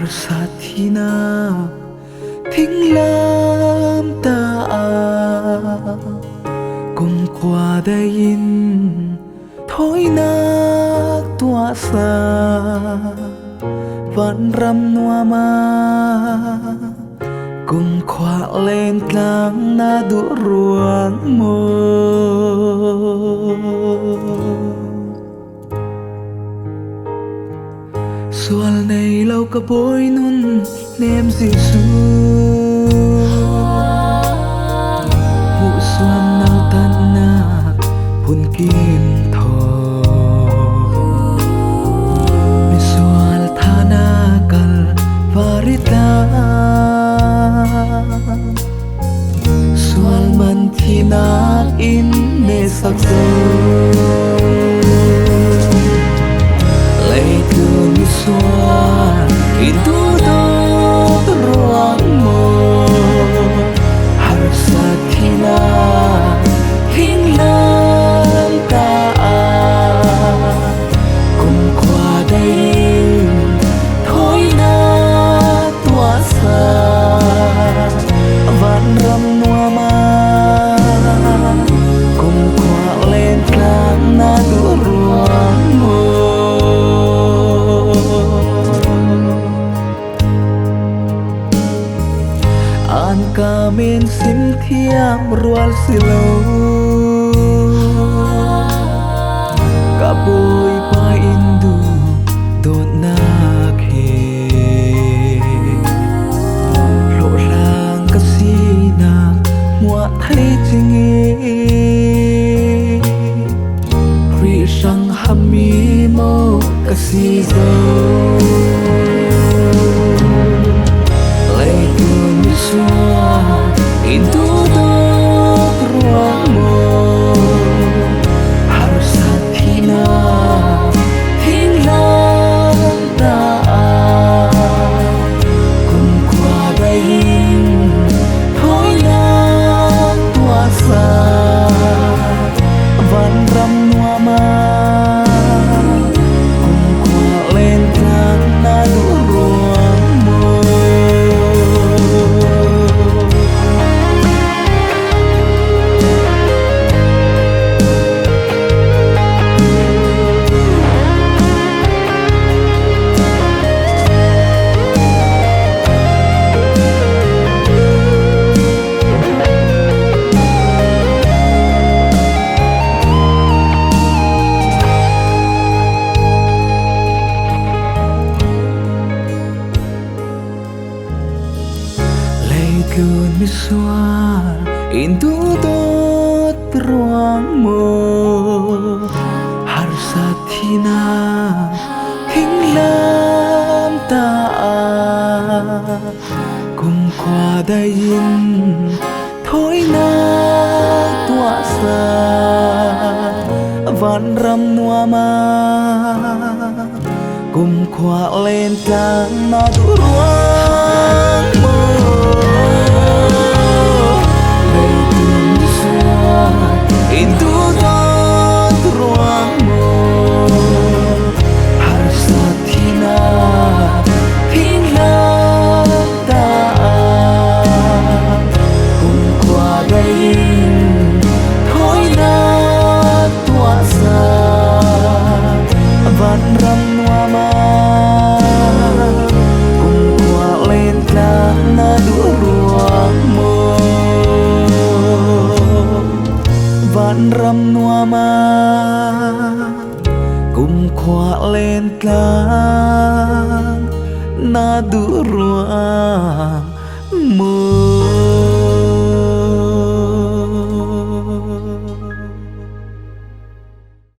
Harsathina thinglam ta cùng qua đây thôi na tua sa vẫn râm noa ma cùng qua lên tlang na du ruang mô xuân này lâu cả bối nun nem Giêsu vụ xuân nào tan na pun kim thọ mi xuân thana kal varita xuân man thina in ne sak suan itu ruang mo Harsathina thinglam ta cùng qua đây thôi na tua sa vẫn râm noa ma cùng qua lên tlang na du ruang mo an kamin sim thiam rual silo kaboy pa indu don na khe lo lang kasina mua thấy chingi ri sang hami mo kasi zo into ruang mo Harsathina thinglam ta cùng qua đây thôi na tua sa vẫn râm noa ma cùng qua lên tlang na du ruang mo cơn mi xoa into ruang mo Harsathina thinglam ta cùng qua đây thôi na tua sa vẫn râm noa ma cùng qua lên tlang na du ruang mo into ruang mo Harsathina thinglam ta cùng qua đây thôi na tua sa vẫn râm noa ma cùng qua lên tlang na du ruang mo vẫn râm noa ma cùng khóa lên tlang na du ruang mơ